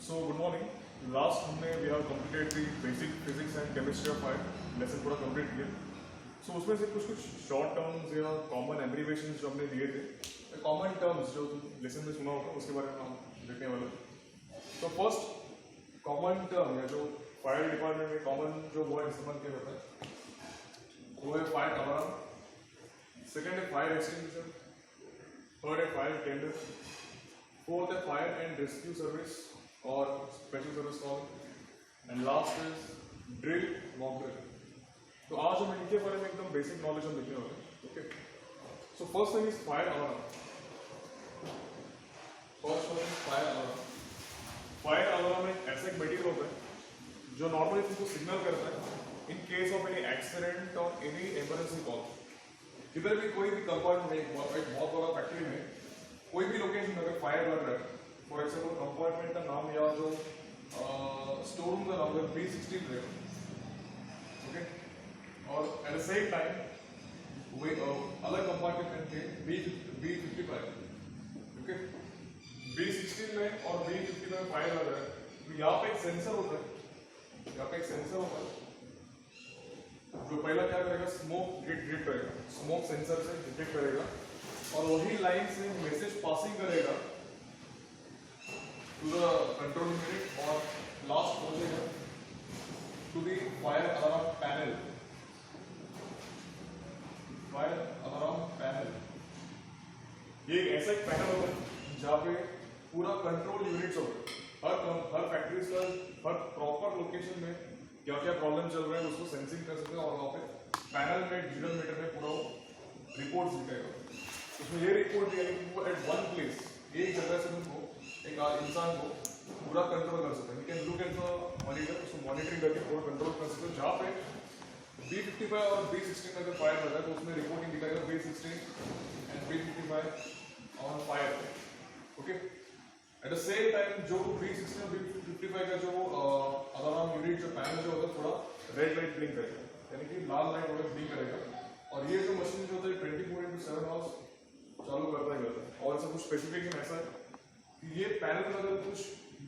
So good morning. Last हमने we have completed the basic physics and chemistry of fire lesson पूरा complete किया. So उसमें से कुछ short terms या common abbreviations जो हमने दिए थे, common terms जो lesson में सुना होगा उसके बारे में हम देखने वाले हैं. So first common term या जो fire department में common जो word इस्तेमाल किया जाता है वो है fire alarm. Second है fire extinguisher. Third है fire tender. Fourth है fire and rescue service or special service call, and last is drill, mock drill. तो आज हम इनके बारे में एकदम बेसिक नॉलेज हम देखने वाले हैं. Okay, so first thing is fire alarm. First one is fire alarm. Fire alarm एक ऐसा एक मटेरियल होता है जो नॉर्मली तुमको सिग्नल करता है इन केस ऑफ एनी एक्सीडेंट और एनी इमरजेंसी कॉल. किधर भी कोई भी कंपार्टमेंट में एक बहुत बड़ा फैक्ट्री में कोई भी लोकेशन में अगर फायर लग रहा है, फॉर एग्जाम्पल कंपार्टमेंट का नाम या जो स्टोर रूम का नाम है B16 रहेगा. ओके, और एट द सेम टाइम अलग कंपार्टमेंट के B55. ओके, B16 में और B55 में फायर लग रहा है तो यहाँ पे एक सेंसर होता है. यहाँ पे एक सेंसर होता है जो पहला क्या करेगा, स्मोक डिटेक्ट करेगा. स्मोक सेंसर से डिटेक्ट करेगा और वही लाइन से मैसेज पासिंग करेगा टू द कंट्रोल यूनिट और लास्ट पहुंचेगा to the fire alarm panel. Fire alarm panel ये एक ऐसा एक पैनल होता है जहाँ पे पूरा कंट्रोल यूनिट्स होते हैं. हर फैक्ट्रीज का हर प्रॉपर लोकेशन में क्या क्या प्रॉब्लम चल रहा है उसको सेंसिंग कर सकते हैं और वहाँ पे पैनल में डिजिटल मीटर में पूरा रिपोर्ट दिखेगा. उसमें ये रिपोर्ट दिया कि वो एट वन प्लेस एक जगह से तुमको एक इंसान को पूरा कंट्रोल कर सकते हैं. You can look at the monitor, उसको मॉनिटरिंग करके पूरा कंट्रोल कर सकते हो. जहाँ पे B55 और B16 का अगर फायर लगा तो उसमें रिपोर्टिंग दिखाएगा B16 and B55 on fire. Okay, at the same time जो B16 और B55 का जो अलार्म यूनिट जो पैनल जो होता है थोड़ा रेड लाइट ब्लिंक करेगा, यानी कि लाल लाइट वाला ब्लिंक करेगा. और ये जो मशीन जो होता है 24/7 आवर्स चालू करता ही रहता है. और इसका कुछ स्पेसिफिकेशन ऐसा है कि ये पैनल में अगर कुछ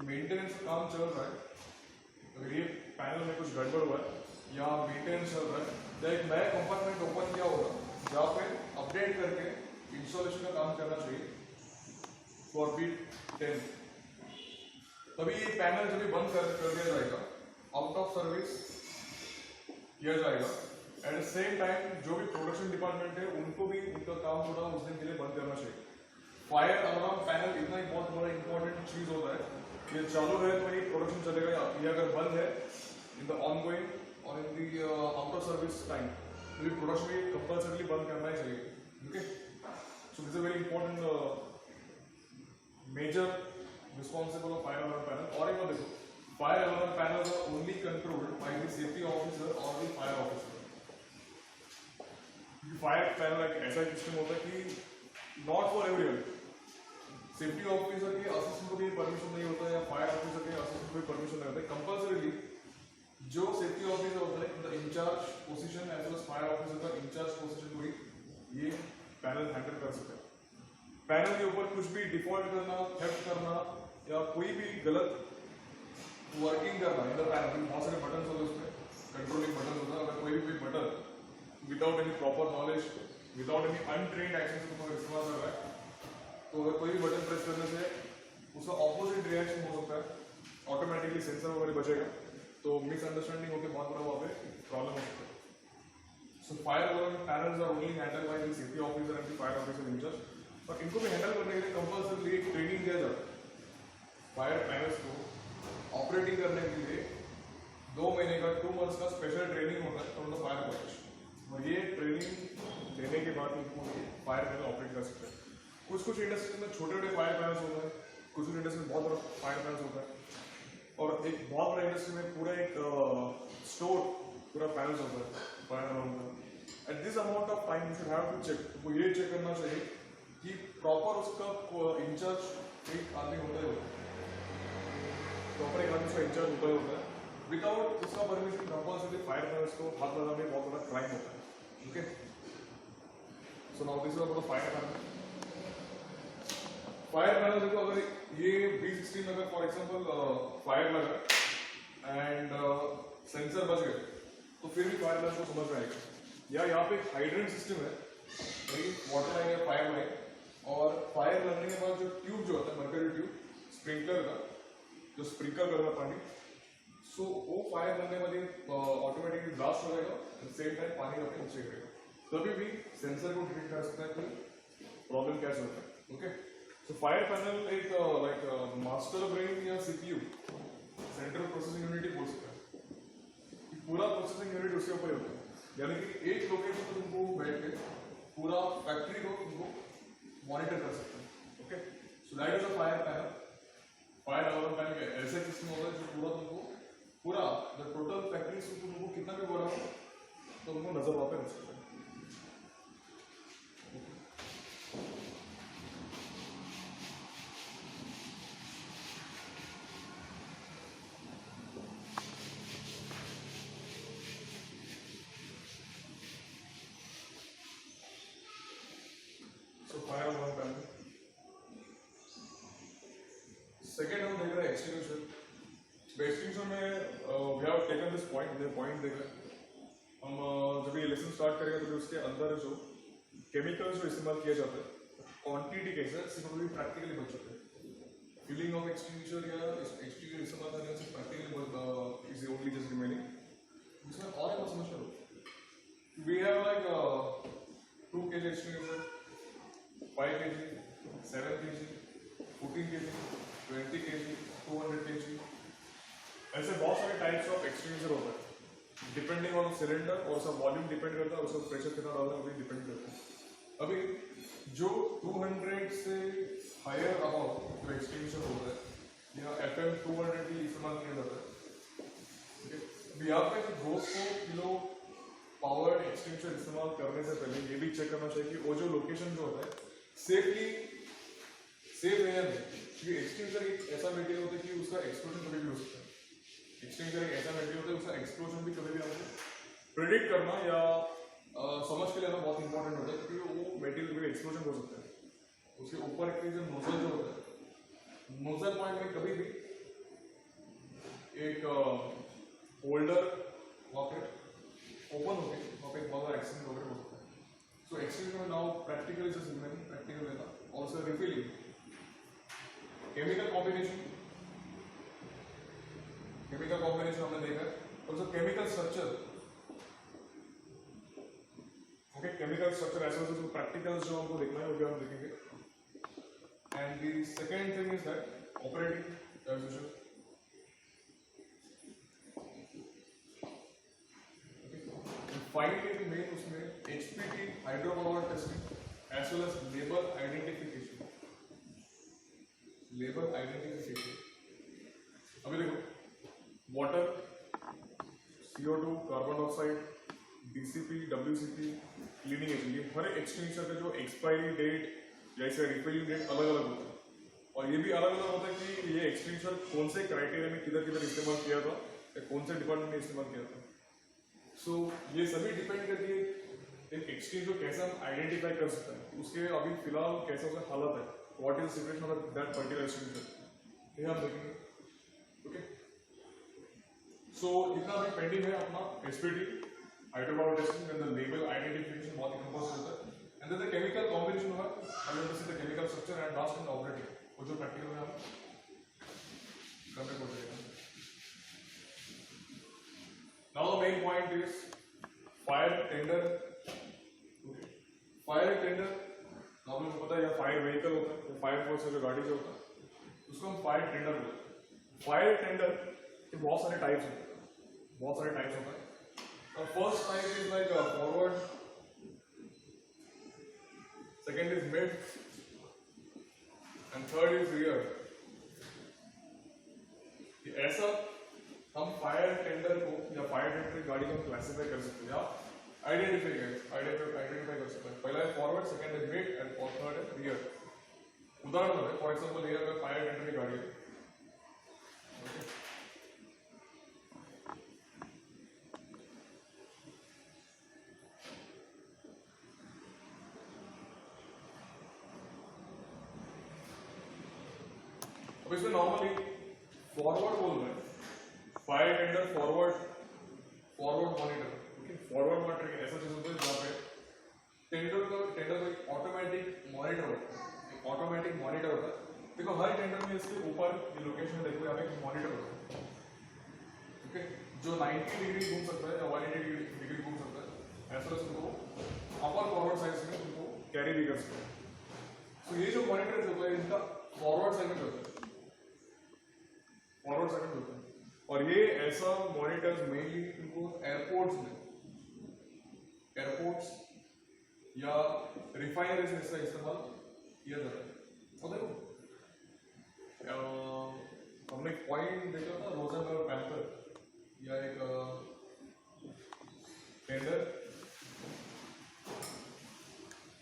मेंटेनेंस का काम चल रहा है, अगर ये पैनल में कुछ गड़बड़ हुआ है या मेंटेनेंस चल रहा है तो एक नया कंपार्टमेंट ओपन किया होगा जहाँ पे अपडेट करके इंस्टॉलेशन का काम करना चाहिए फॉर B10. तभी ये पैनल जब भी बंद कर दिया जाएगा, आउट ऑफ सर्विस किया जाएगा. एट द सेम टाइम जो भी प्रोडक्शन डिपार्टमेंट है उनको भी उनका काम थोड़ा उस दिन के लिए बंद करना चाहिए. फायर अलार्म पैनल इतना ही बहुत बड़ा इंपॉर्टेंट चीज होता है. ये चालू रहे तो ही प्रोडक्शन चलेगा, ये अगर बंद है इन द ऑनगोइंग और in the out of service time तो ये प्रोडक्शन भी कंपल्सरीली बंद करना ही चाहिए. Okay, so this is very important major responsible of fire alarm panel. और एक बात देखो, fire alarm panel are only controlled by the safety officer और the fire officer. Fire panel एक ऐसा सिस्टम होता है कि not for everyone. Safety officer के असिस्टेंट को भी परमिशन नहीं होता है या फायर ऑफिसर के असिस्टेंट को भी परमिशन नहीं होता है. कंपल्सरीली जो सेफ्टी ऑफिसर होता है the incharge position as well as fire officer का इंचार्ज पोजीशन को ही ये पैनल हैंडल कर सकते हैं. पैनल के ऊपर कुछ भी डिफॉल्ट करना, थेफ्ट करना या कोई भी गलत वर्किंग करना इन द पैनल, बहुत सारे बटन होते हैं उसमें, कंट्रोलिंग बटन होता है. अगर कोई भी button without any proper knowledge, without any untrained action को इस्तेमाल कर रहा है तो अगर कोई भी बटन प्रेस करने से उसका ऑपोजिट रिएक्शन हो सकता है, ऑटोमेटिकली सेंसर वगैरह बचेगा तो मिसअंडरस्टैंडिंग होकर बहुत बड़ा वहाँ पे प्रॉब्लम हो सकता है. So fire alarm panels are only handle by the safety officer and the fire officer incharge. और इनको भी हैंडल करने के लिए कंपल्सरी एक ट्रेनिंग दिया जाता है. फायर पैनल्स को ऑपरेटिंग करने के लिए 2 महीने का 2 मंथ्स का स्पेशल ट्रेनिंग होता है फ्रॉम द फायर कॉलेज. और ये ट्रेनिंग देने के बाद उनको फायर पैनल ऑपरेट कर सकते हैं. कुछ इंडस्ट्रीज में छोटे छोटे फायर पैनल्स होते हैं, कुछ इंडस्ट्री में बहुत बड़ा फायर पैनल्स होता है. और एक बहुत बड़ा इंडस्ट्री में पूरा एक स्टोर पूरा पैनल्स होता है फायर अलार्म का. At this amount of time you should have to check. तो ये चेक करना चाहिए कि प्रॉपर उसका इंचार्ज एक आदमी होता है, प्रॉपर एक आदमी उसका इंचार्ज होता है. विदाउट उसका परमिशन कंपल्सरी फायर पैनल्स को हाथ लगाना भी बहुत बड़ा क्राइम होता है. Okay, so now this is about the fire panel. Fire panel देखो, अगर ये B16 में अगर फॉर एग्जांपल फायर लगा एंड सेंसर बच गए तो फिर भी फायर पैनल को समझ में आएगा। या यहाँ पे हाइड्रेंट सिस्टम है, वाटर लाइन या फायर लाइन, और फायर लगने के बाद जो ट्यूब जो होता है मर्करी ट्यूब स्प्रिंकलर का, जो स्प्रिंकल करेगा पानी, सो वो फायर लगने वाली ऑटोमेटिकली ब्लास्ट हो जाएगा, सेम टाइम पानी अपने नीचे गिरेगा। तभी भी सेंसर को डिटेक्ट कर सकता है कि प्रॉब्लम क्या चल रहा है। ओके, सो फायर पैनल एक लाइक मास्टर ब्रेन या सीपीयू, सेंट्रल प्रोसेसिंग यूनिट ही बोल सकता है। पूरा प्रोसेसिंग यूनिट उसके ऊपर ही होता है, यानी कि एक लोकेशन पर तुमको बैठ के पूरा फैक्ट्री को तुमको मॉनिटर कर सकते हैं। Okay, so that is a fire panel. Fire alarm panel ऐसे सिस्टम होता है जो पूरा तुमको पूरा द टोटल फैक्ट्री से तुमको कितना भी बड़ा हो तो तुमको नजर वहां पे रख सकता है। So fire alarm panel. Second हम देख रहे हैं एक्सटिंग्विशर। एक्सटिंग्विशर में we have taken this point, ये पॉइंट देख रहे हैं हम। जब ये लेसन स्टार्ट करेंगे तो उसके अंदर जो केमिकल्स जो इस्तेमाल किया जाता है क्वांटिटी कैसे सिंपली प्रैक्टिकली बच जाते हैं। फिलिंग ऑफ एक्सटिंग्विशर या एक्सटिंग्विशर इस्तेमाल करने से practically is only just remaining. इसमें और एक समस्या हो, we have like 2 kg extinguisher, 5 kg, 7 kg, 14 kg, 20 kg, 200 kg, ऐसे बहुत सारे टाइप्स ऑफ एक्सटिंग्विशर होता है डिपेंडिंग ऑन सिलेंडर, और उसका वॉल्यूम डिपेंड करता है, उसका प्रेशर कितना डालना है वो भी डिपेंड करता है। अभी जो 200 से हायर अबाउट जो एक्सटिंग्विशर होता है या FM 200 भी इस्तेमाल किया जाता है। अभी यहाँ पे 200 किलो पावर एक्सटिंग्विशर इस्तेमाल करने से पहले ये भी चेक करना चाहिए कि वो जो लोकेशन जो होता है सेफली सेफ है या नहीं, क्योंकि एक्सटिंग्विशर एक ऐसा मटेरियल होता है कि उसका एक्सप्लोजन कभी भी हो सकता है। एक्सटिंग्विशर एक ऐसा मटेरियल होता है उसका एक्सप्लोजन भी कभी भी हमको प्रेडिक्ट करना या समझ के लेना बहुत इंपॉर्टेंट होता है, क्योंकि वो मटेरियल कभी एक्सप्लोजन हो सकता है। उसके ऊपर के जो नोजल जो होता है, नोजल पॉइंट में कभी भी एक होल्डर वहाँ पे ओपन होके वहाँ पे बहुत सारा एक्सीडेंट वगैरह हो सकता है। So extinguisher now practically just remaining practical लेना, ऑल्सो रिफिलिंग, केमिकल कॉम्बिनेशन हमने देखा है, also chemical structure. Okay, chemical structure ऐसे जो प्रैक्टिकल्स जो हमको देखना है वो भी हम देखेंगे। And the second thing is that operating transition. Finally main उसमें HPT hydropower testing as well as labour identification. Labour identification अभी देखो, water, CO2, carbon dioxide, DCP, WCP, cleaning agent, ये हर एक्सटिंग्विशर का जो एक्सपायरी डेट या इसका refilling date अलग अलग होता है। और ये भी अलग अलग होता है कि ये एक्सटिंग्विशर कौन से क्राइटेरिया में किधर किधर इस्तेमाल किया था या कौन से डिपार्टमेंट में इस्तेमाल किया था। सो ये सभी डिपेंड करती है एक एक्सटिंग्विशर कैसे हम आइडेंटिफाई कर सकते हैं, उसके अभी फिलहाल कैसा उसका हालत है, what is the situation of that particular extinguisher, ये हम देखेंगे। ओके, सो इतना भी पेंडिंग है अपना HPT hydropower testing and the label identification बहुत ही कंपोज होता है, and then the chemical combination होगा, and then the chemical structure and last and operating, वो जो प्रैक्टिकल में हम करने को जाएगा। Now the main point is fire tender. Okay. Fire tender normal पता है या फायर व्हीकल होता है, फायर फोर्स का जो गाड़ी जो होता है उसको हम फायर टेंडर बोलते हैं। फायर टेंडर के बहुत सारे टाइप्स होते हैं, बहुत सारे टाइप्स होता है। और first type is like forward, second is mid and third is rear. ऐसा हम फायर टेंडर को या फायर टेंडर गाड़ी को क्लासिफाई कर सकते हैं या आइडेंटिफाई कर सकते हैं। पहला है फॉरवर्ड, सेकंड है मिड एंड थर्ड है रियर। उदाहरण है, फॉर एग्जांपल ये अगर फायर टेंडर की गाड़ी है, अब इसमें नॉर्मली फॉरवर्ड बोल रहे हैं, fire tender forward monitor, okay. Forward monitor ऐसा चीज होता है जहाँ पे टेंडर का एक ऑटोमेटिक मॉनिटर होता है, देखो हर टेंडर में इसके ऊपर ये लोकेशन देखो यहाँ पे एक मॉनिटर होता है, ओके, जो 90 डिग्री घूम सकता है या 180 डिग्री घूम सकता है, ऐसा तुमको अपर फॉरवर्ड साइड में तुमको कैरी भी कर सकते हैं। तो ये जो मॉनिटर होता है इनका फॉरवर्ड सेगमेंट होता है, और ये ऐसा मॉनिटर्स मेनली तुमको एयरपोर्ट्स या रिफाइनरीज में इसका इस्तेमाल किया जाता है। और देखो हमने पॉइंट देखा था रोजनबर्ग पैंथर या एक टेंडर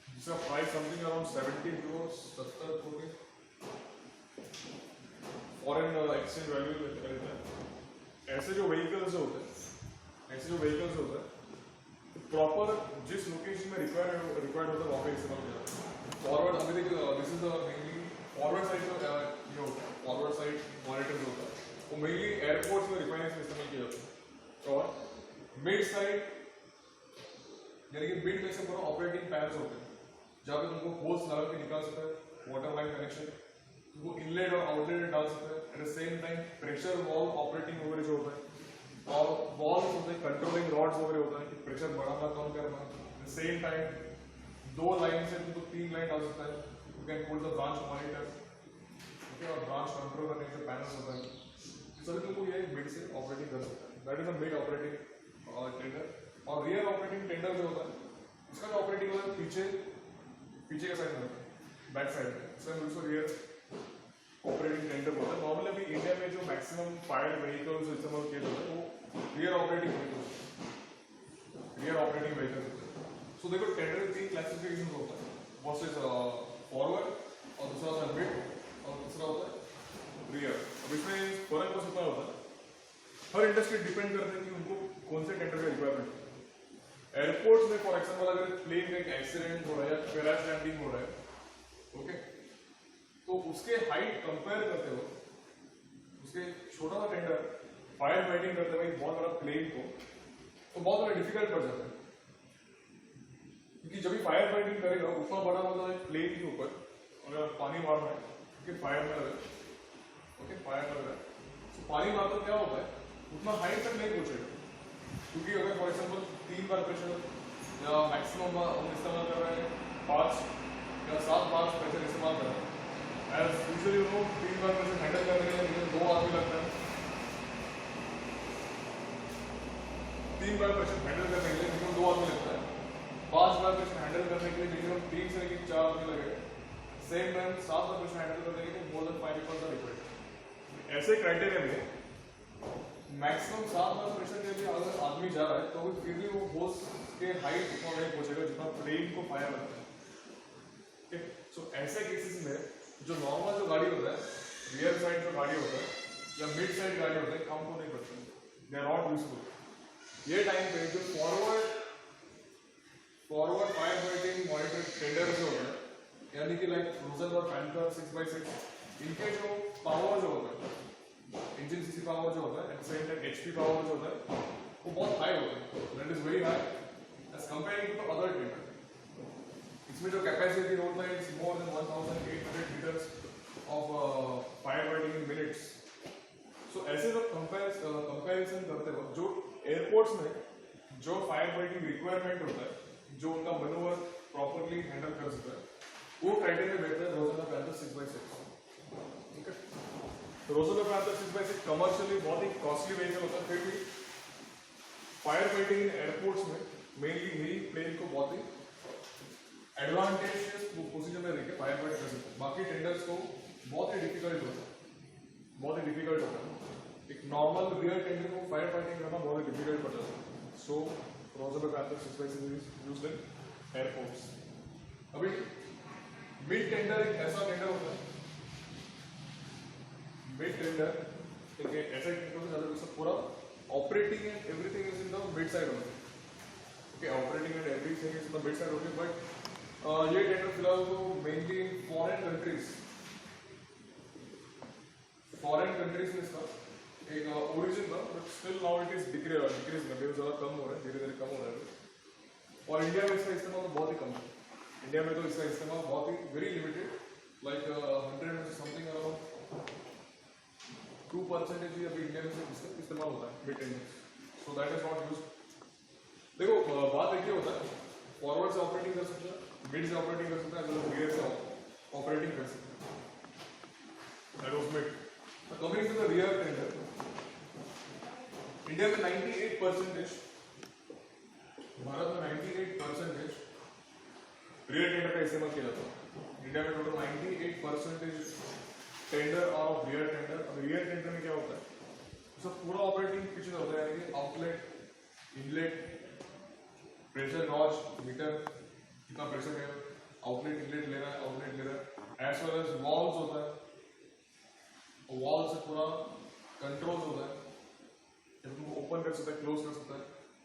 जिसका price something around 70 Euros 70 crore foreign exchange value रहता है। ऐसे जो व्हीकल्स होते हैं प्रॉपर जिस लोकेशन में रिक्वायर्ड होता है वहाँ पे इस्तेमाल किया जाता है। फॉरवर्ड अभी देखिए this is mainly forward side जो ये होता है, फॉरवर्ड साइड मॉनिटर्स होता है वो मेनली एयरपोर्ट्स में रिफाइनरीज में इस्तेमाल किया जाता है। और मिड साइड यानी कि मिड में से पूरा ऑपरेटिंग पैनल्स होते हैं जहाँ पे तुमको होल्स लगा के निकाल सकता है वाटर लाइन कनेक्शन, तुमको इनलेट और आउटलेट डाल सकता है। At the same time pressure valve operating वगैरह जो होता है और वॉल्व होते हैं कंट्रोलिंग रॉड्स वगैरह होता है कि प्रेशर बढ़ाना कम करना। At the same time 2 line से तुमको 3 लाइन डाल सकता है, you can put the branch monitor, okay, और ब्रांच कंट्रोल करने के पैनल्स होता है, सभी तुमको ये मिड से ऑपरेटिंग कर सकता है। That is the mid operating tender. और रियर ऑपरेटिंग टेंडर जो होता है इसका जो ऑपरेटिंग होता है पीछे का साइड में होता है, बैक साइड में, इसका ऑल्सो रियर ऑपरेटिंग टेंडर होता है। नॉर्मली अभी इंडिया में जो मैक्सिमम फायर व्हीकल्स इस्तेमाल किए जाते हैं वो रियर ऑपरेटिंग व्हीकल्स होते हैं। सो देखो टेंडर में 3 क्लासिफिकेशन होता है, फर्स्ट इज फॉरवर्ड और दूसरा होता है मिड और तीसरा होता है रियर। अब इसमें फर्क बस इतना होता है हर इंडस्ट्री डिपेंड करते हैं कि उनको कौन से टेंडर का रिक्वायरमेंट है। एयरपोर्ट्स में फॉर एग्जाम्पल अगर प्लेन का एक एक्सीडेंट हो रहा है या क्रैश लैंडिंग हो रहा है, ओके, तो उसके हाइट कंपेयर करते हो उसके छोटा सा टेंडर फायर फाइटिंग करते हुए बहुत बड़ा प्लेन को तो बहुत बड़ा डिफिकल्ट पड़ जाता है, क्योंकि जब भी फायर फाइटिंग करेगा उतना बड़ा मतलब एक प्लेन के ऊपर अगर पानी मारना है, क्योंकि फायर में लगे, ओके, फायर लग रहा है तो पानी मारता क्या होता है उतना हाइट तक नहीं पहुंचेगा, क्योंकि अगर फॉर एग्जाम्पल 3 बार प्रेशर या मैक्सिमम हम इस्तेमाल कर रहे हैं 5 या 7 बार प्रेशर इस्तेमाल कर रहे हैं, एज यूजुअली 3 बार प्रेशर हैंडल करने के लिए 2 आदमी लगता है, 3 बार प्रेशर हैंडल करने के लिए मिनिमम 2 आदमी लगता है, 5 बार प्रेशर हैंडल करने के लिए मिनिमम 3 से लेकर 4 आदमी लगेगा, same time 7 bar pressure handle करने के लिए more than 5 people are required. ऐसे क्राइटेरिया में मैक्सिमम 7 बार प्रेशर के लिए अगर आदमी जा रहा है तो फिर भी वो होस के हाइट उतना नहीं पहुंचेगा जितना प्लेन को फायर लगता है, ठीक। सो ऐसे केसेस में जो नॉर्मल जो गाड़ी होता है, रियर साइड जो गाड़ी होता है या मिड साइड गाड़ी होता है, काम को नहीं करते, दे आर नॉट यूजफुल। ये टाइम पे जो forward fire fighting monitor tender जो होता है यानी कि लाइक रोजनबर्ग पैंथर 6x6, इनके जो पावर जो होता है इंजन सीसी पावर जो होता है at same time HP power जो होता है वो बहुत हाई होता है, that is very high as comparing to other tender. इसमें जो कैपेसिटी होता है it's more than 1800 litres of fire fighting in minutes. So ऐसे जब कंपैरिजन करते हो जो एयरपोर्ट्स में जो फायर फाइटिंग रिक्वायरमेंट होता है, जो उनका मैनूवर प्रॉपर्ली हैंडल कर सकता है, वो क्राइटेरिया बैठता है रोजनबर्ग पैंथर 6x6, ठीक है। तो रोजनबर्ग पैंथर 6x6 कमर्शियली बहुत ही कॉस्टली व्हीकल होता है, फिर भी फायर फाइटिंग इन एयरपोर्ट्स में मेनली यही प्लेन को बहुत ही एडवांटेजियस पोजीशन में रहकर फायर फाइट कर सकते हैं। बाकी टेंडर्स को बहुत ही डिफिकल्ट होता है, एक नॉर्मल रियल टेंडर को फायर फाइटिंग करना बहुत ही डिफिकल्ट पड़ जाता है। So Rosenberg Panther 6x6 is used in airports. अभी मिड टेंडर एक ऐसा टेंडर होता है, मिड टेंडर एक ऐसा टेंडर होता है जिसका पूरा operating and everything is in the mid side होता है, okay, operating and everything is in the mid side होती है। बट ये टेंडर फिलहाल तो mainly foreign countries foreign countries में इसका एक ओरिजिन था, but still now it is decrease करके ज़्यादा कम हो रहा है, धीरे धीरे कम हो रहा है। और इंडिया में इसका इस्तेमाल तो बहुत ही कम है। इंडिया में तो इसका इस्तेमाल बहुत ही very limited, like 100 something around 2% ही अभी इंडिया में से इसका इस्तेमाल होता है mid index, so that is not use. देखो बात एक ही होता है, फॉरवर्ड से ऑपरेटिंग कर सकते हैं, मिड से ऑपरेटिंग कर सकते हैं, रियर से ऑपरेटिंग कर सकते हैं, that was mid. Coming to the rear tender, India में 98%, भारत में 98% रियर टेंडर का इस्तेमाल किया जाता है। इंडिया में टोटल 98% टेंडर और रियर टेंडर। अब रियर टेंडर में क्या होता है, सब पूरा ऑपरेटिंग पीछे होता है, यानी कि outlet, inlet, pressure gauge, meter कितना प्रेशर है, आउटलेट इनलेट ले रहा है, आउटलेट ले रहा है, एज वेल एज वॉल्स होता है, वॉल से पूरा कंट्रोल होता है, तुमको ओपन कर सकता है, क्लोज कर सकता है,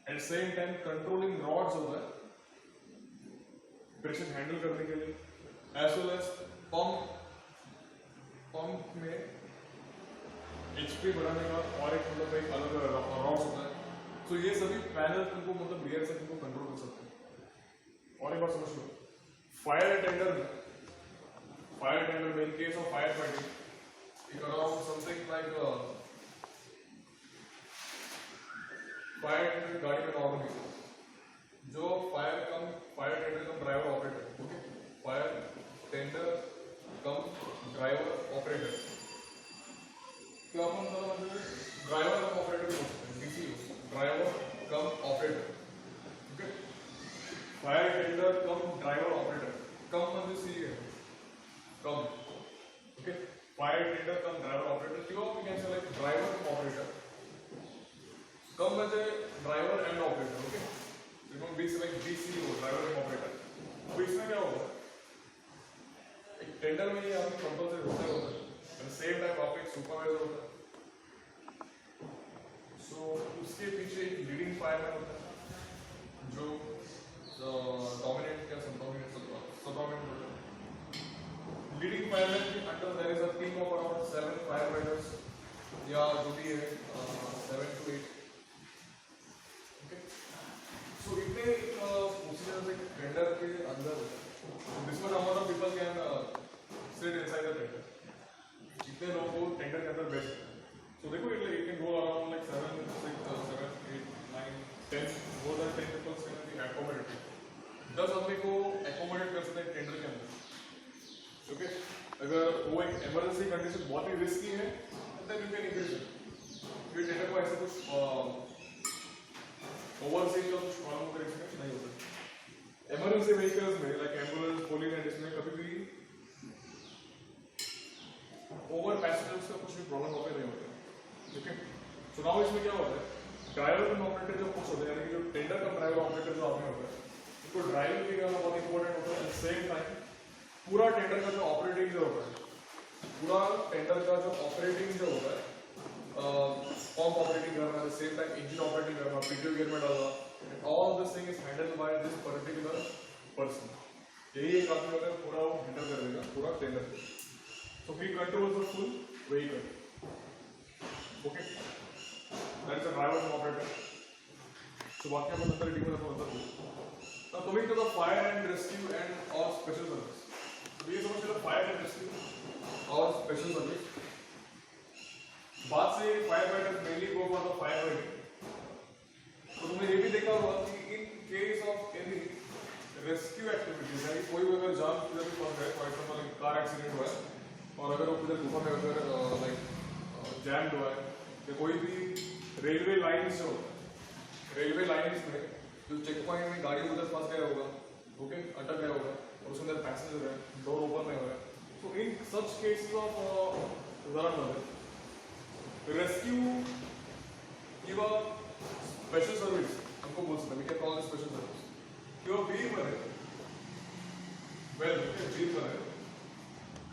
at same time controlling rods होता है प्रेशर हैंडल करने के लिए, एज वेल एज पंप में एचपी बढ़ाने का और एक मतलब एक अलग रॉड्स होता है। तो ये सभी पैनल तुमको मतलब रियर से तुमको कंट्रोल कर सकते हैं। और एक बार समझ लो, फायर टेंडर में in case of fire fighting around something like fire tender गाड़ी में नॉर्मली जो fire tender cum driver operator, okay, fire tender cum driver operator, तो अपन ड्राइवर कम ऑपरेटर बोल सकते हैं, DC driver cum operator, okay, fire tender cum driver operator, cum म्हणजे C है cum, okay, fire tender cum driver operator, किंवा we can say like driver cum operator, cum म्हणजे driver and operator, okay, तो B से like DC हो driver and operator. तो इसमें क्या होगा, एक टेंडर में ये आपकी कंपल्सरी होता है, एट सेम टाइम आपका एक सुपरवाइजर होता है, सो उसके पीछे एक लीडिंग फायरमैन होता है जो डोमिनेट या सब डोमिनेट होता है। लीडिंग फायरमैन के under their is a team of around 7 firefighters या जो भी है 7 to 8, ओके। सो इतने प्रोसीजर्स एक टेंडर के अंदर होता है। This much amount of people can sit inside the tender, इतने लोगों को टेंडर के अंदर बैठ सकते हैं। सो देखो it can go around like 7, 6, 7, 8, 9, 10 more than 10 people can be accommodated. 10 आदमी को अकोमोडेट कर सकते हैं टेंडर के अंदर, ओके। अगर वो एक इमरजेंसी कंडीशन बहुत ही रिस्की है then you can increase it. ये टेंडर को ऐसे कुछ ओवरसीज का कुछ प्रॉब्लम कर इसमें नहीं होता। इमरजेंसी व्हीकल्स में लाइक एम्बुलेंस, पुलिस एंड इसमें कभी भी ओवर पैसेंजर्स का कुछ भी प्रॉब्लम होता नहीं होता, ओके। सो नाउ इसमें क्या होता है, ड्राइवर कम ऑपरेटर जो कुछ होते हैं, यानी कि जो टेंडर कम ड्राइवर ऑपरेटर जो आपने होता है, तो ड्राइविंग भी करना बहुत इंपॉर्टेंट होता है। एट सेम टाइम पूरा टेंडर का जो ऑपरेटिंग जो होता है, पंप ऑपरेटिंग करना, सेम टाइम इंजन ऑपरेटिंग करना, पीटीओ गियर में डालना, all this thing is handled by this particular person. यही एक आदमी होता है, पूरा वो हैंडल कर देगा पूरा tender. So he controls the full vehicle, okay, that is a driver and operator. So बाकी अपन अंदर डिटेल में अपन अंदर now coming to the fire and rescue and or special service, तो ये समझ लो फायर एंड रेस्क्यू और स्पेशल सर्विस। बात से fire fighters mainly go for the fire fighting. तो तुमने ये भी देखा होगा कि इन case of any rescue activities, यानी कोई अगर जान किधर भी फंस गए, फॉर एग्जांपल एक कार एक्सीडेंट हुआ है और अगर वो किधर गुफा में अगर लाइक जैम्ड हुआ है, या कोई भी रेलवे लाइंस जो रेलवे लाइंस में जो चेक पॉइंट में गाड़ी उधर फंस गया होगा, ओके, अटक गया होगा और उसके अंदर पैसेंजर है, डोर ओपन नहीं हो रहा है, तो in such cases of rescue give a special service, हमको बोल सकते हैं, we can call this special service. जो वीर बने, वेल वीर बने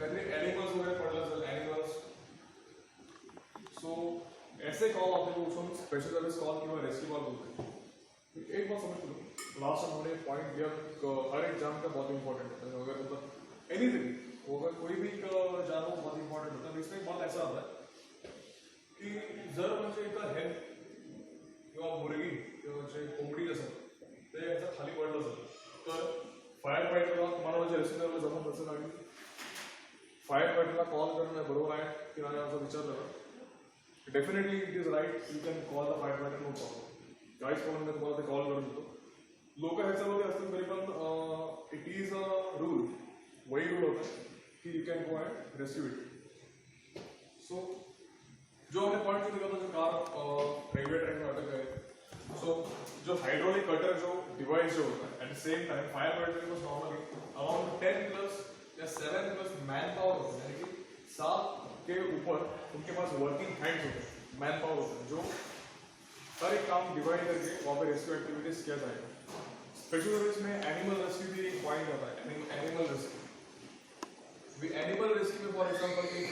कहीं एनिमल्स वगैरह पड़ला सर, एनिमल्स, सो ऐसे कॉल आते हैं उसको हम स्पेशल सर्विस कॉल किंवा रेस्क्यू कॉल बोलते हैं। एक बात समझ लो, लास्ट हमने पॉइंट दिया, हर एग्जाम का बहुत इंपॉर्टेंट होता है, अगर मतलब एनीथिंग अगर कोई भी जानो बहुत इंपॉर्टेंट होता है। इसमें बहुत ऐसा आता है फायर फायटरला कॉल करणं बरोबर आहे की नाही असं विचारलं definitely it is right you can call the firefighter no problem काहीच प्रॉब्लेम नाही तुम्हाला ते कॉल करून देतो लोक ह्याच्यामध्ये असतील तरी पण इट इज अ रूल वही रूल होता है कि you can go and rescue it so जो हमने पॉइंट जो देखा था जो कार रेलवे ट्रैक में अटक गए सो जो हाइड्रोलिक कटर जो डिवाइस जो होता है at the same time fire fighter was normally around 10 plus या 7 प्लस मैन पावर होता है यानी कि 7 के ऊपर उनके पास वर्किंग हैंड्स होते हैं मैन पावर होता है जो हर एक काम डिवाइड करके वहाँ पे रेस्क्यू एक्टिविटीज किया जाएगा स्पेशल सर्विस में एनिमल रेस्क्यू भी एक पॉइंट आता है एनिमल रेस्क्यू एनिमल रेस्क्यू में फॉर एग्जांपल कि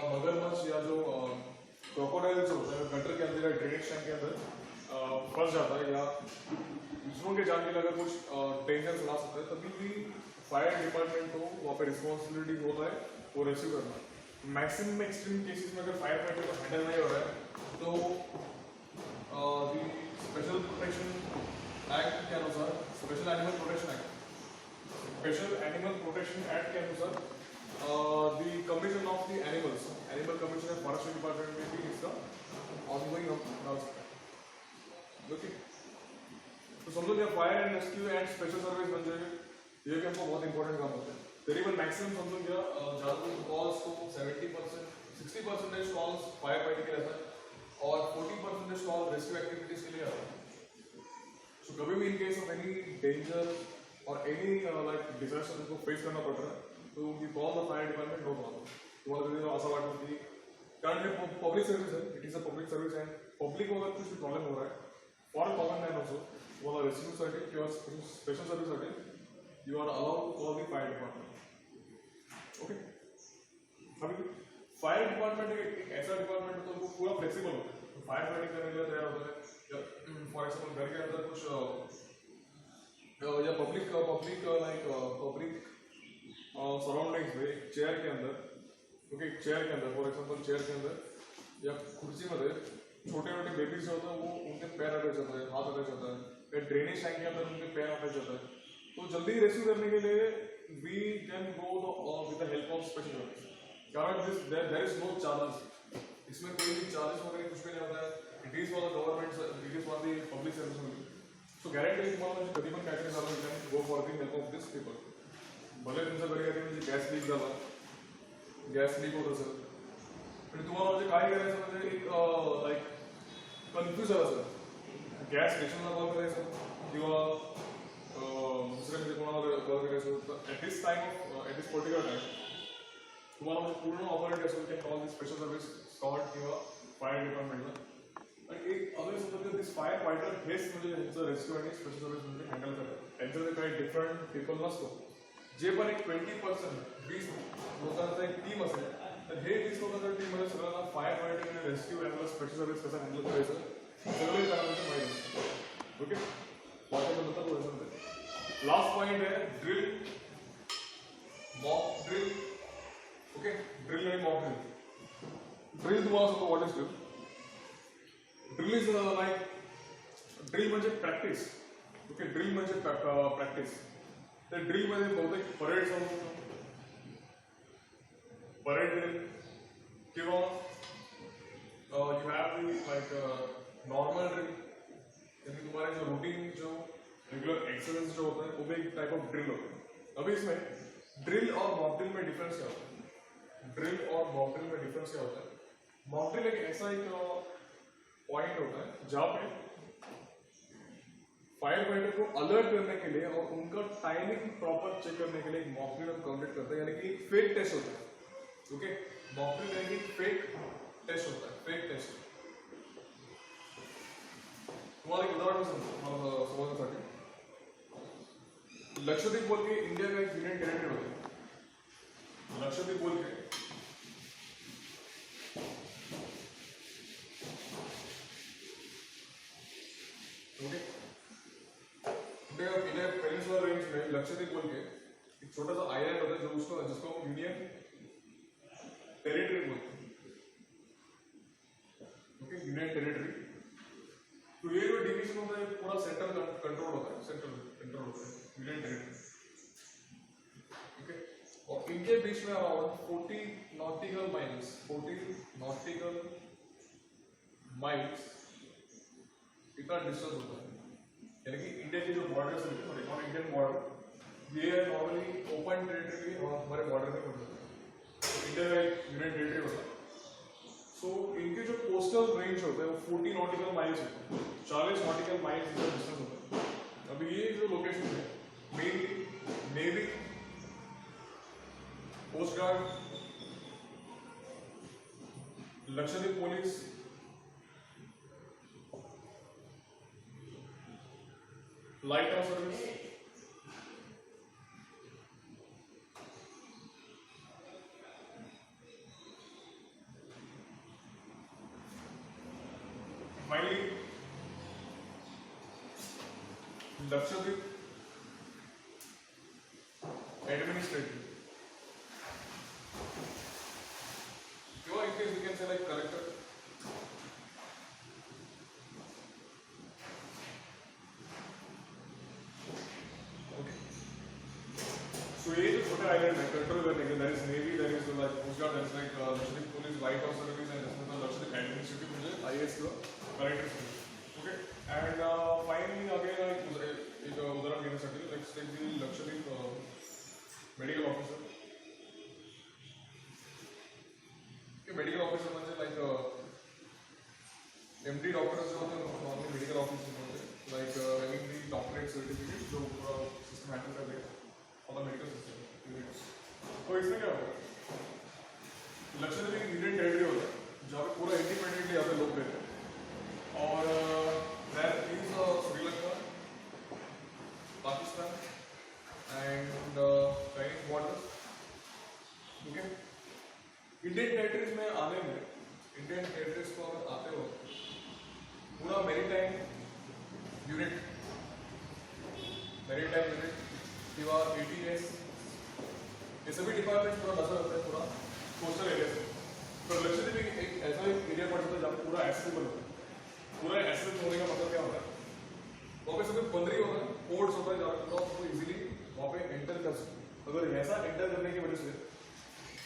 मगरमच्छ या जो क्रोकोडाइल जो होता है गटर के अंदर या ड्रेनेज टैंक के अंदर फंस जाता है या दूसरों के जान के लिए अगर कुछ डेंजर ला सकता है तभी भी फायर डिपार्टमेंट को वहाँ पे रिस्पॉन्सिबिलिटी होता है वो रेस्क्यू करना मैक्सिमम एक्सट्रीम केसेस में अगर फायर फाइटर को हैंडल नहीं हो रहा है तो स्पेशल प्रोटेक्शन एक्ट के अनुसार स्पेशल एनिमल प्रोटेक्शन एक्ट के अनुसार the commission of the animal commission and forestry department में भी इसका ongoing हो सकता है ओके तो समझो क्या fire and rescue and special service बन जाएगा ये भी हमको बहुत इंपॉर्टेंट काम होता है तकरीबन मैक्सिमम समझो क्या ज़्यादातर कॉल्स को 70% 60% कॉल्स फायर फाइटिंग के लिए आता है और 40% कॉल रेस्क्यू एक्टिविटीज के लिए आता है सो कभी भी in case of any danger और एनी लाइक डिजास्टर को फेस करना पड़ रहा है तो you call the fire department no problem तुम्हाला कधी असं वाटतं की कारण हे पब्लिक सर्विस है it is a public service and public को अगर कुछ भी प्रॉब्लम हो रहा है फॉर कॉमन मैन ऑल्सो तुम्हाला रेस्क्यूसाठी किंवा स्पेशल सर्विससाठी you are allowed to call the fire department okay अभी फायर डिपार्टमेंट एक ऐसा डिपार्टमेंट होता है वो पूरा फ्लेक्सिबल होता है तो फायर फाइटिंग करने के लिए तैयार होता है या फॉर एग्जाम्पल घर के अंदर कुछ या पब्लिक सराउंडिंग्स में चेयर के अंदर ओके चेयर के अंदर फॉर एग्जांपल चेयर के अंदर या कुर्सी में छोटे छोटे बेबीज जो होता है वो उनके पैर अटक जाता है हाथ अटक जाता है या ड्रेनेज टैंक के अंदर उनके पैर अटक जाता है तो जल्दी रेस्क्यू करने के लिए we can go with the help of special service कारण देयर इज नो चार्जेस इसमें कोई भी चार्जेस वगैरह कुछ भी नहीं होता है it is for the government it is for the public service only so guarantee तुम्हाला कधी पण काय झालं you can go for the help of this people भले तुमच्या घरी कधी म्हणजे गॅस लीक झाला गॅस लीक होत असेल आणि तुम्हाला म्हणजे काय करायचं म्हणजे एक लाईक कन्फ्यूज झालं असेल गॅस स्टेशनला कॉल करायचं किंवा दुसऱ्या म्हणजे कोणाला कॉल करायचं तर at this time at this particular time तुम्हाला म्हणजे पूर्ण ऑपरेट असेल की कॉल दिस स्पेशल सर्विस स्कॉट किंवा फायर डिपार्टमेंटला आणि एक अजून समजा दिस फायर फायटर हेच म्हणजे ह्यांचं रेस्क्यू आणि स्पेशल सर्विस म्हणजे हँडल करतात त्यांच्यामध्ये काही डिफरंट पीपल नसतो जे पण एक 20% 20 लोकांचा एक टीम असेल तर हे 20 लोकांच्या टीममध्ये सगळ्यांना फायर फायटिंग आणि रेस्क्यू आणि स्पेशल सर्विस कसं हँडल करायचं सगळे करायचं माहिती असतं ओके त्याच्यानंतर बोलायचं लास्ट पॉइंट आहे drill mock drill okay drill आणि मॉक ड्रिल ड्रिल तुम्हाला सांगतो what is drill is like drill म्हणजे प्रॅक्टिस ओके ड्रिल म्हणजे प्रॅक्टिस तर ड्रिल मध्ये बहुतेक परेड ड्रिल किंवा you have like normal drill यानी तुम्हारे जो रूटीन जो रेगुलर एक्सरसाइज जो होता है वो भी एक टाइप ऑफ ड्रिल होता है अभी इसमें ड्रिल और मॉक ड्रिल में डिफरेंस क्या होता है ड्रिल और मॉक ड्रिल में डिफरेंस क्या होता है मॉक ड्रिल एक ऐसा एक पॉइंट होता है जहाँ पे फायर फाइटर को अलर्ट करने के लिए और उनका टाइमिंग प्रॉपर चेक करने के लिए एक मॉक ड्रिल हम कंप्लीट करते हैं यानी कि एक फेक टेस्ट होता है ओके मॉक ड्रिल यानी कि फेक टेस्ट होता है फेक टेस्ट तुम्हारा एक उदाहरण समझण्यासाठी लक्षद्वीप बोल के इंडिया का एक यूनियन टेरिटरी होता है लक्षद्वीप बोल के ओके पेनिनसुला रेंज में लक्षद्वीप बोल के एक छोटा सा आइलैंड होता है जो उसको जिसको हम यूनियन टेरिटरी बोलते हैं ओके यूनियन टेरिटरी तो ये जो डिवीजन होता है पूरा सेंट्रल कंट्रोल होता है सेंट्रल कंट्रोल होता है यूनियन टेरिटरी ओके और इनके बीच में अराउंड 40 नॉटिकल माइल्स इतना डिस्टेंस होता है, यानी कि इंडिया के जो बॉर्डर्स हैं और इंडियन बॉर्डर ये नॉर्मली ओपन टेरिटरी और हमारे बॉर्डर में पड़ते हैं, इंडिया का एक यूनियन टेरिटरी होता है। सो इनके जो कोस्टल रेंज होता है वो 40 नॉटिकल माइल्स होता है, 40 नॉटिकल माइल्स का डिस्टेंस होता है। अभी ये जो लोकेशन है mainly navy, coast guard, Lakshadweep police, lighthouse service, finally Lakshadweep administrative, in case we can say like collector. Okay. So ये जो छोटे आइलैंड है कंट्रोल करने के, there is navy, there is like coast guard, there is like Lakshadweep police, lighthouse service and इसमें Lakshadweep administrative मुझे IAS का collector चाहिए. Okay. And finally again एक उदाहरण देण्यासाठी let's take the Lakshadweep medical officer. Medical officer म्हणजे लाइक MD डॉक्टर्स जो होते हैं नॉर्मली मेडिकल ऑफिसर होते हैं, like having the doctorate certificate जो पूरा सिस्टम हैंडल कर देगा ऑन द मेडिकल सिस्टम. तो इसमें क्या होगा, लक्षद्वीप एक इंडियन टेरिटरी होता है जहाँ पे पूरा इंडिपेंडेंटली यहाँ पे लोग रहते हैं, और there is Sri Lanka, Pakistan and Chinese borders. Okay. Indian territories में आने में, इंडियन टेरिटरीज को अगर आते हो पूरा मैरीटाइम यूनिट किंवा ATS ये सभी डिपार्टमेंट पूरा नजर रखते हैं पूरा कोस्टल एरिया से. तो लक्षद्वीप एक ऐसा एरिया पड़ जाता है जहाँ पूरा एक्सेसिबल होता है. पूरा एक्सेसिबल होने का मतलब क्या होता है, वहाँ पे सभी बंदरी होता है, पोर्ट्स होता है जहाँ पे उसको इजीली वहाँ पे एंटर कर सकते. अगर ऐसा एंटर करने की वजह से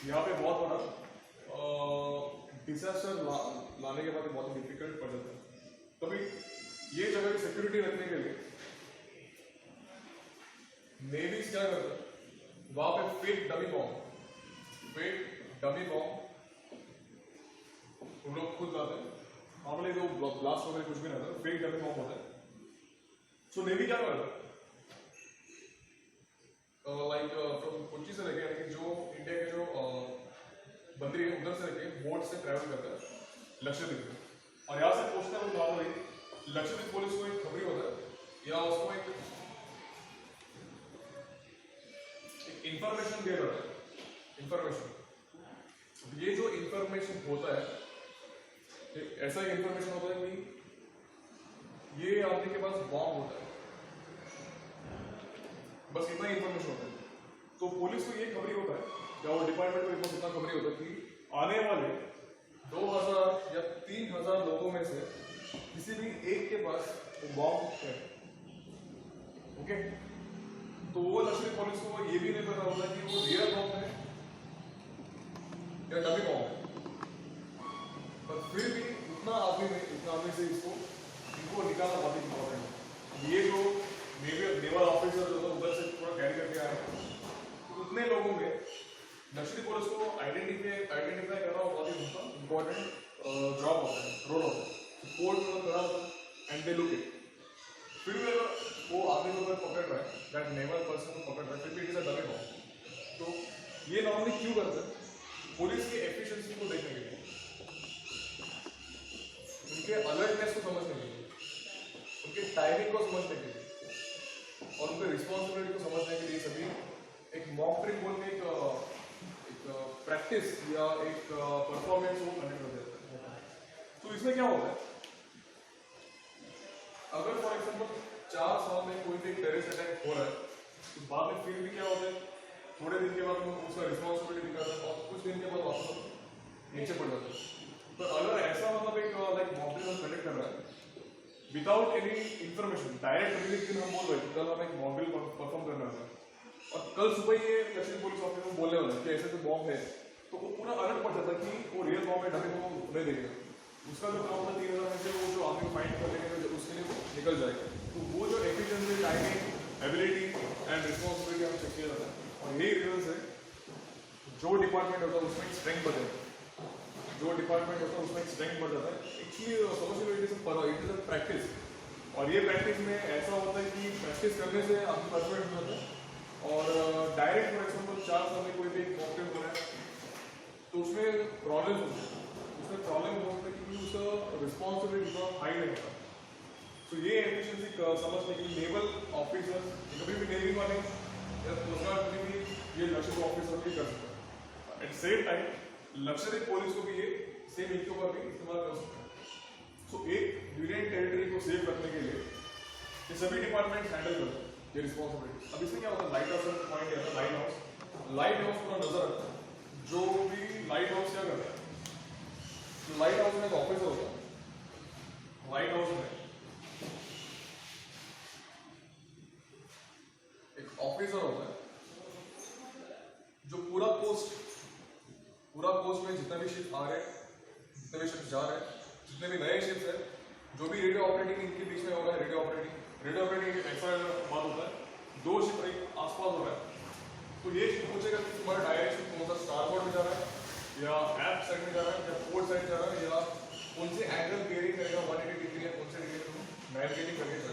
यहाँ पे बहुत बड़ा डिजास्टर लाने के बाद बहुत डिफिकल्ट पड़ जाता है. तभी ये जगह की सिक्योरिटी रखने के लिए नेवीज क्या करता है, वहां पे फेक डमी बॉम्ब उन लोग खुद लाते हैं. नॉर्मली जो ब्लास्ट वगैरह कुछ भी नहीं होता, फेक डमी बॉम्ब होता है. सो नेवी क्या करता है, लाइक फ्रॉम कोची से लेके जो इंडिया के जो बंदरी है उधर से लेके बोट से ट्रैवल करता है लक्षद्वीप में, और यहाँ से पहुंचता है नॉर्मली लक्षद्वीप पुलिस को एक खबरी होता है या उसको एक इंफॉर्मेशन दिया जाता है. इंफॉर्मेशन, ये जो इंफॉर्मेशन होता है ऐसा ही इंफॉर्मेशन होता है कि ये आदमी के पास बॉम्ब होता है, बस इतना ही इंफॉर्मेशन होता है. तो पुलिस को ये खबरी होता है या वो डिपार्टमेंट को इतना खबरी होता है कि आने वाले 2000 या 3000 लोगों में से किसी भी एक के पास बॉम्ब है. ओके. तो वो लष्करी पुलिस को ये भी नहीं पता होता कि वो रियल बॉम्ब है या डमी बॉम्ब है, पर फिर भी उतना आदमी से इनको निकालना बहुत इंपॉर्टेंट है. ये जो नेवल ऑफिसर जो उधर से पूरा कैरी करके आए उतने लोगों में लष्करी पुलिस को आइडेंटिफाई करना बहुत ही इंपॉर्टेंट जॉब होता है, रोल होता है. पोर्ट में खड़ा होता है एंड दे लुक इट. फिर भी अगर वो आदमी को अगर पकड़ रहा है, दैट नेवल पर्सन को पकड़ रहा है, फिर भी it is a dummy bomb. तो ये नॉर्मली क्यों करते हैं, पुलिस की एफिशिएंसी को देखने के लिए, उनके अलर्टनेस को समझने के लिए, उनके टाइमिंग को समझने के लिए और उनके रिस्पॉन्सिबिलिटी को समझने के लिए सभी एक मॉक ड्रिल बोल के एक प्रैक्टिस या एक परफॉर्मेंस वो कंडक्ट कर देते हैं. तो इसमें क्या होता है, अगर फॉर एग्जांपल 4 साल में कोई भी टेररिस्ट अटैक हो रहा है तो बाद में फिर भी क्या होता है, थोड़े दिन के बाद वो उसका रिस्पॉन्सिबिलिटी दिखाते हैं और कुछ दिन के बाद वापस नीचे पड़ जाते हैं. तो अगर ऐसा मतलब एक लाइक मॉक ड्रिल कंडक्ट कर रहा है without any information, direct release दिन हम बोल रहे हैं कल हम एक मॉक ड्रिल परफॉर्म करना है, और कल सुबह ये लक्ष्मी पुलिस ऑफिसर को बोलने वाला है कि ऐसे बॉम्ब है, तो वो पूरा अलर्ट पड़ जाता कि वो रियल बॉम्ब है, ढके को नहीं देखेगा। उसका जो काम होता 3000 में से वो जो आदमी को फाइंड कर लेंगे उसके लिए वो निकल जाएगा। तो वो जो efficiency, timing, ability and responsibility हम चेक किया जाता है, और यही रीजन है जो डिपार्टमेंट होता है उसमें एक स्ट्रेंथ बढ़ जाता है, जो डिपार्टमेंट होता है उसमें एक स्ट्रेंथ बढ़ जाता है। एक्चुअली समझ लो इट इज अ प्रैक्टिस, और ये प्रैक्टिस में ऐसा होता है कि प्रैक्टिस करने से आपको परफेक्ट हो जाता है। और डायरेक्ट फॉर एग्जाम्पल 4 साल में कोई भी एक कॉकटेल हो रहा है तो उसमें प्रॉब्लम होती है, उसमें प्रॉब्लम हो सकता है क्योंकि उसका रिस्पॉन्सिबिलिटी बहुत हाई नहीं होता। तो ये एफिशिएंसी समझने के लिए नेवल ऑफिसर कभी भी नेवी वाले या कोस्ट गार्ड में भी ये लक्षद्वीप ऑफिसर भी कर सकते हैं। At same time Lakshadweep police को भी ये सेम इनके ऊपर भी इस्तेमाल कर सकते हैं। सो एक यूनियन टेरिटरी को सेव रखने के लिए ये सभी डिपार्टमेंट हैंडल करते हैं ये रिस्पॉन्सिबिलिटी। अब इसमें क्या होता है, लाइट हाउस पॉइंट है, लाइट हाउस पूरा नजर रखता है। जो भी लाइट हाउस क्या करता है, तो लाइट हाउस में एक ऑफिसर होता है, लाइट हाउस में एक ऑफिसर होता है जो पूरा पोस्ट में जितने भी शिप आ रहे हैं, जितने भी शिप जा रहे हैं, जितने भी नए शिप्स है, जो भी रेडियो ऑपरेटिंग इनके बीच में हो रहा है, रेडियो ऑपरेटिंग ऐसा बात होता है 2 शिप एक आसपास हो रहा है, तो ये शिप पूछेगा कि तुम्हारा डायरेक्शन कौन सा, स्टारबोर्ड में जा रहा है या एप साइड में जा रहा है या पोर्ट साइड जा रहा है, या कौन से एंगल बेयरिंग करेगा 180 डिग्री या कौन से डिग्री तुम नेविगेटिंग करके चले।